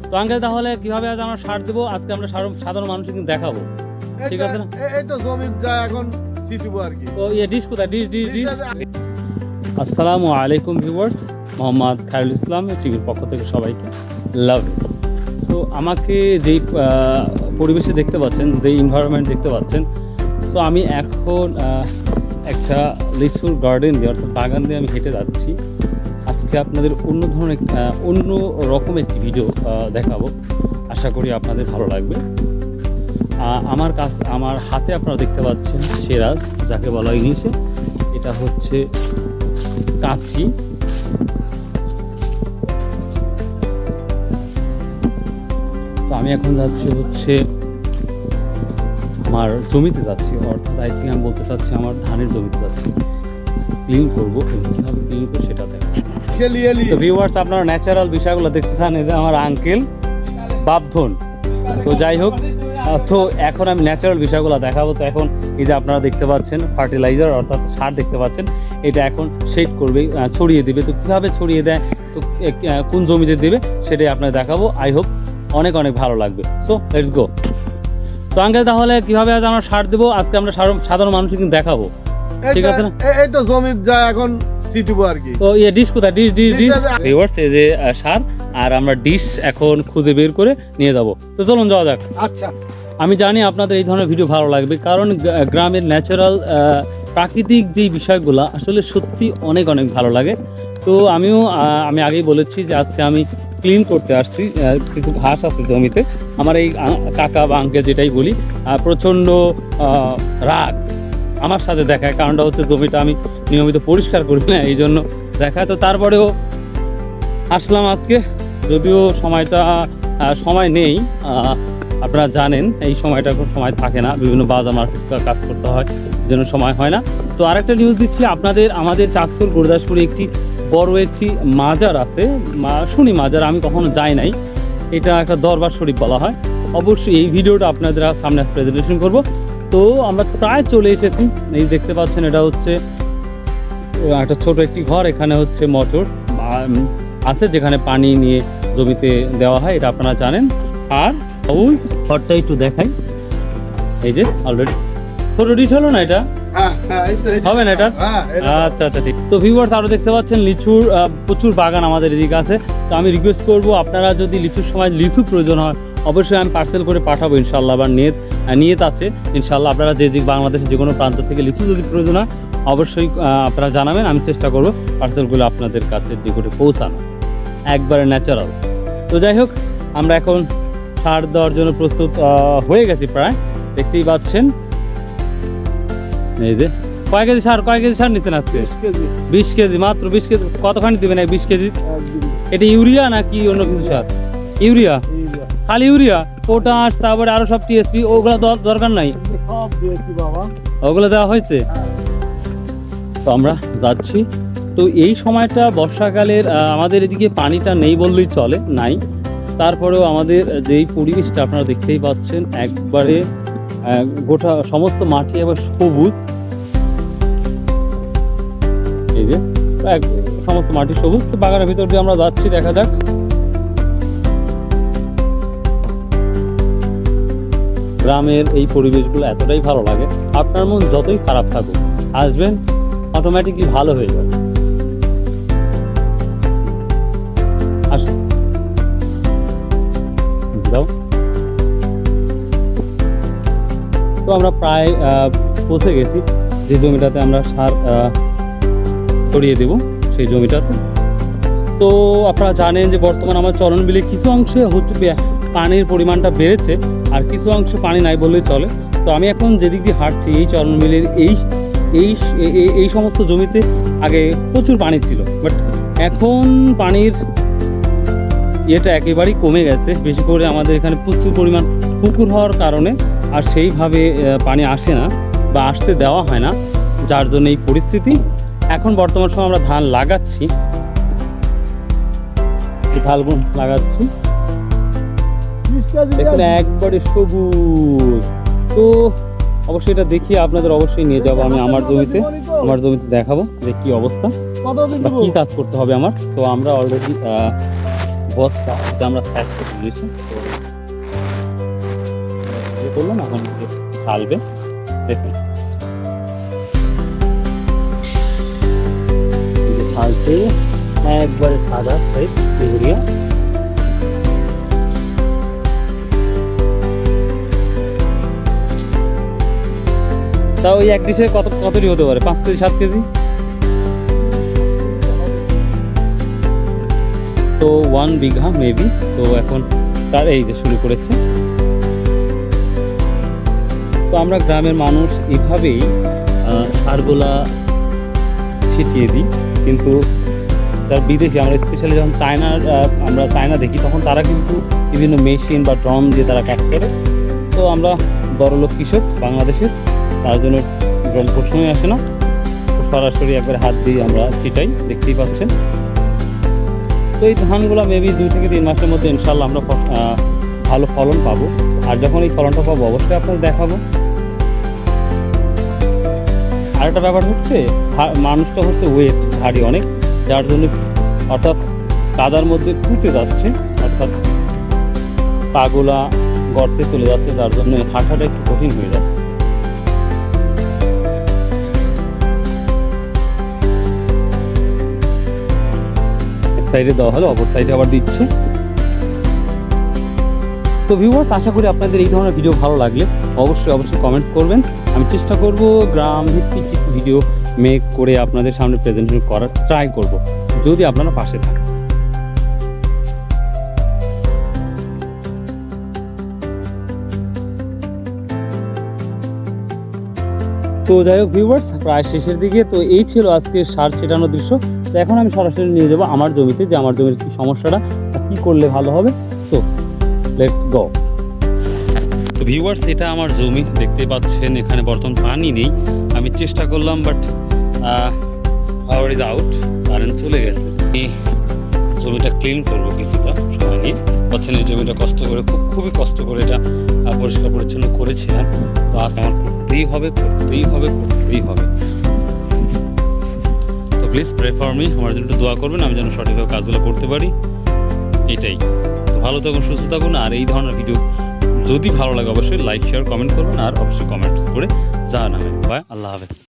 তো আঙ্কেল তাহলে কিভাবে আজ আমরা সার দেবো, আজকে আমরা সাধারণ মানুষকে কিন্তু দেখাবো, ঠিক আছে না? এই তো জমি যা এখন সিটিবো আর কি। তো ডিশ কোথায়, ডিশ। আসসালামু আলাইকুম ভিউয়ার্স, মোহাম্মদ খায়রুল ইসলাম টিভির পক্ষ থেকে সবাইকে লাভ। সো আমাকে যেই পরিবেশে দেখতে পাচ্ছেন, যেই এনভায়রনমেন্ট দেখতে পাচ্ছেন, সো আমি এখন একটা লিচুর গার্ডেন দিয়ে অর্থাৎ বাগান দিয়ে আমি হেঁটে যাচ্ছি। আজকে আপনাদের অন্য ধরনের অন্য রকম একটি ভিডিও দেখাবো, আশা করি আপনাদের ভালো লাগবে। আমার হাতে আপনারা দেখতে পাচ্ছেন সেরাজ, যাকে বলা হয় ইংলিশে, এটা হচ্ছে কাঁচি। তো আমি এখন যাচ্ছি হচ্ছে আমার জমিতে যাচ্ছি, অর্থাৎ আই থিঙ্ক আমি বলতে চাচ্ছি আমার ধানের জমিতে যাচ্ছি। ক্লিন করবো, কীভাবে ক্লিন করবো সেটা দেখো। তো ভিউয়ার্স, আপনারা ন্যাচারাল বিষয়গুলো দেখতে চান, এই যে আমার আঙ্কেল বাপধন। তো যাই হোক, তো এখন আমি ন্যাচারাল বিষয়গুলো দেখাবো। তো এখন এই যে আপনারা দেখতে পাচ্ছেন ফার্টিলাইজার অর্থাৎ সার দেখতে পাচ্ছেন, এটা এখন শেড করবে, ছড়িয়ে দেবে। তো কীভাবে ছড়িয়ে দেয়, তো কোন জমিতে দেবে সেটাই আপনার দেখাবো। আই হোপ অনেক অনেক ভালো লাগবে। So let's go. তো আঙ্কেল তাহলে কিভাবে আজ আমরা সার দেবো, আজকে আমরা সাধারণ মানুষকে কিন্তু দেখাবো, ঠিক আছে না? এই তো জমি যা এখন সিটিবো আর কি। তো ডিশ কোথায়, ডিশ ভিউয়ার্স, এই যে সার আর আমরা ডিশ এখন খুঁজে বের করে নিয়ে যাব। তো চলুন যাওয়া যাক। আচ্ছা, আমি আমি জানি আপনাদের এই ধরনের ভিডিও ভালো লাগবে, কারণ গ্রামের ন্যাচারাল প্রাকৃতিক যেই বিষয়গুলো আসলে সত্যি অনেক অনেক ভালো লাগে। তো আমি আগেই বলেছি যে আজকে আমি ক্লিন করতে আসছি, কিছু ঘাস আছে জমিতে। আমার এই কাকা বা আঙ্কেল যেটাই বলি, প্রচণ্ড রাগ আমার সাথে দেখায়। কারণটা হচ্ছে জমিটা আমি নিয়মিত পরিষ্কার করি না, এই জন্য দেখায়। তো তারপরেও আসলাম আজকে, যদিও সময় নেই। আপনারা জানেন এই সময়টা কোনো সময় থাকে না, বিভিন্ন বাজার মার্কেট কাজ করতে হয়, এই জন্য সময় হয় না। তো আরেকটা নিউজ দিচ্ছি আপনাদের, আমাদের চাঁদপুর গুরুদাসপুরে একটি বড় একটি মাজার আছে, শুনি মাজার, আমি কখনো যাই নাই। এটা একটা দরবার শরীফ বলা হয়। অবশ্যই এই ভিডিওটা আপনাদের সামনে প্রেজেন্টেশন করব। তো আমরা প্রায় চলে এসেছি। এই দেখতে পাচ্ছেন, এটা হচ্ছে একটা ছোট একটি ঘর, এখানে হচ্ছে মোটর আছে যেখানে পানি নিয়ে জমিতে দেওয়া হয়, এটা আপনারা জানেন। আর হাউস ঘরটা একটু দেখাই, এই যে অলরেডি ছোট ডিশ হলো না, এটা হবে না এটা? আচ্ছা আচ্ছা, ঠিক। তো ভিউয়ার্স, আরও দেখতে পাচ্ছেন লিচুর প্রচুর বাগান আমাদের এদিকে আছে। তো আমি রিকোয়েস্ট করব, আপনারা যদি লিচুর সময় লিচু প্রয়োজন হয়, অবশ্যই আমি পার্সেল করে পাঠাবো ইনশাল্লাহ। আবার নিয়ত আছে ইনশাল্লাহ। আপনারা যে বাংলাদেশের যে কোনো প্রান্ত থেকে লিচু যদি প্রয়োজন হয়, অবশ্যই আপনারা জানাবেন, আমি চেষ্টা করব পার্সেলগুলো আপনাদের কাছে নিকটে পৌঁছানো, একবারে ন্যাচারাল। তো যাই হোক, আমরা এখন সার দেওয়ার জন্য প্রস্তুত হয়ে গেছি প্রায়, দেখতেই পাচ্ছেন। এই যে কয় কেজি সার নিচ্ছেন আজকে? 20 কেজি, মাত্র 20 কেজি। কতখানি দেবেন 20 কেজি? এটা ইউরিয়া নাকি অন্য কিছু সার? ইউরিয়া, খালি ইউরিয়া, পটাশ, তারপরে আরো সব টিএসপি, ওগুলো দরকার নাই? ওগুলো দেওয়া হয়েছে। তো আমরা যাচ্ছি। তো এই সময়টা বর্ষাকালের, আমাদের এদিকে পানিটা নেই বললেই চলে, নাই। তারপরেও আমাদের যেই পরিবেশটা আপনারা দেখতেই পাচ্ছেন, একবারে গোটা সমস্ত মাটি এবার সবুজ। এই যে সমস্ত মাটি সবুজ। তো বাগানের ভিতর দিয়ে আমরা যাচ্ছি, দেখা যাক। গ্রামের এই পরিবেশগুলো এতটাই ভালো লাগে, আপনার মন যতই খারাপ থাকুক, আসবেন অটোমেটিকলি ভালো হয়ে যাবে। আসুন যাও। তো আমরা প্রায় পৌঁছে গেছি যে জমিটাতে আমরা সার ছড়িয়ে দেব, সেই জমিটাতে। তো আপনারা জানেন যে বর্তমান আমার চলনবিলে কিছু অংশে হচ্ছে পানির পরিমাণটা বেড়েছে, আর কিছু অংশে পানি নাই বললেই চলে। তো আমি এখন যেদিক দিয়ে হাঁটছি, এই চলনবিলের এই সমস্ত জমিতে আগে প্রচুর পানি ছিল, বাট এখন পানির ইয়েটা একেবারেই কমে গেছে। বেশি করে আমাদের এখানে প্রচুর পরিমাণ পুকুর হওয়ার কারণে আর সেইভাবে পানি আসে না বা আসতে দেওয়া হয় না, যার জন্য এই পরিস্থিতি। এখন বর্তমান সময় আমরা ধান লাগাচ্ছি, দেখুন একবারে সবুজ। তো অবশ্যই এটা দেখিয়ে আপনাদের অবশ্যই নিয়ে যাবো আমি আমার জমিতে দেখাবো যে কি অবস্থা বা কি কাজ করতে হবে আমার। তো আমরা অলরেডি বস্তা এটা আমরা সাইজ করে দিয়েছি। তো ইয়ে করলাম, এখন ঢালবে। দেখুন ঢালতে একবারে সাদা সাইজ ইউরিয়া। তা ওই এক ডিশে কতটি হতে পারে? 5 কেজি 7 কেজি। তো 1 বিঘা মেবি। তো এখন তার এই যে শুরু করেছে। তো আমরা গ্রামের মানুষ এভাবেই সারগুলা ছিটিয়ে দিই, কিন্তু তার বিদেশি আমরা স্পেশালি যখন আমরা চায়না দেখি, তখন তারা কিন্তু বিভিন্ন মেশিন বা ড্রোন দিয়ে তারা কাজ করে। তো আমরা বড়লোক কৃষক বাংলাদেশের, তার জন্য ড্রোন প্রশ্নই আসে না। তো সরাসরি একবার হাত দিয়ে আমরা ছিটাই, দেখতেই পাচ্ছেন। তো এই ধানগুলো মেবি 2 থেকে 3 মাসের মধ্যে ইনশাল্লাহ আমরা ভালো ফলন পাবো। আর যখন এই ফলনটা পাবো অবশ্যই আপনাদের দেখাবো। আরেকটা ব্যাপার হচ্ছে, মানুষটা হচ্ছে ওয়েট ভারী অনেক, যার জন্য অর্থাৎ কাদার মধ্যে পুঁতে যাচ্ছে, অর্থাৎ পাগুলা গর্তে চলে যাচ্ছে, যার জন্য হাঁটাটা একটু কঠিন হয়ে যাচ্ছে। এক সাইডে দেওয়া হলো, অপর সাইডে আবার দিচ্ছে। তো ভিউয়ার্স, আশা করি আপনাদের এই ধরনের ভিডিও ভালো লাগলে অবশ্যই কমেন্টস করবেন। আমি চেষ্টা করব গ্রাম ভিত্তিক কিছু ভিডিও মেক করে আপনাদের সামনে প্রেজেন্টেশন করার ট্রাই করব, যদি আপনারা পাশে থাকেন। তো যাই হোক ভিউয়ার্স, প্রায় শেষের দিকে। তো এই ছিল আজকে সার ছেটানোর দৃশ্য। তো এখন আমি সরাসরি নিয়ে যাবো আমার জমিতে, যে আমার জমির কী সমস্যাটা, কী করলে ভালো হবে। So let's go. তো ভিউয়ার্স, এটা আমার জমি, দেখতেই পাচ্ছেন। এখানে বর্তমান পানি নেই। আমি চেষ্টা করলাম, but power is out, current চলে গেছে। আমি জমিটা ক্লিন করবো কিছুটা সময় নিয়ে। পাচ্ছেন এই জমিটা কষ্ট করে, খুবই কষ্ট করে এটা পরিষ্কার পরিচ্ছন্ন করেছিলাম। তো আজ আমার করতেই হবে। তো প্লিজ প্রে ফর মি, আমার জন্য একটু দোয়া করবেন, আমি যেন সঠিকভাবে কাজগুলো করতে পারি। এটাই। তো ভালো থাকুন, সুস্থ থাকুন। আর এই ধরনের ভিডিও যদি ভালো লাগে অবশ্যই লাইক শেয়ার কমেন্ট করবেন, আর অবশ্যই কমেন্টস করে জানাবেন। বাই, আল্লাহ হাফেজ।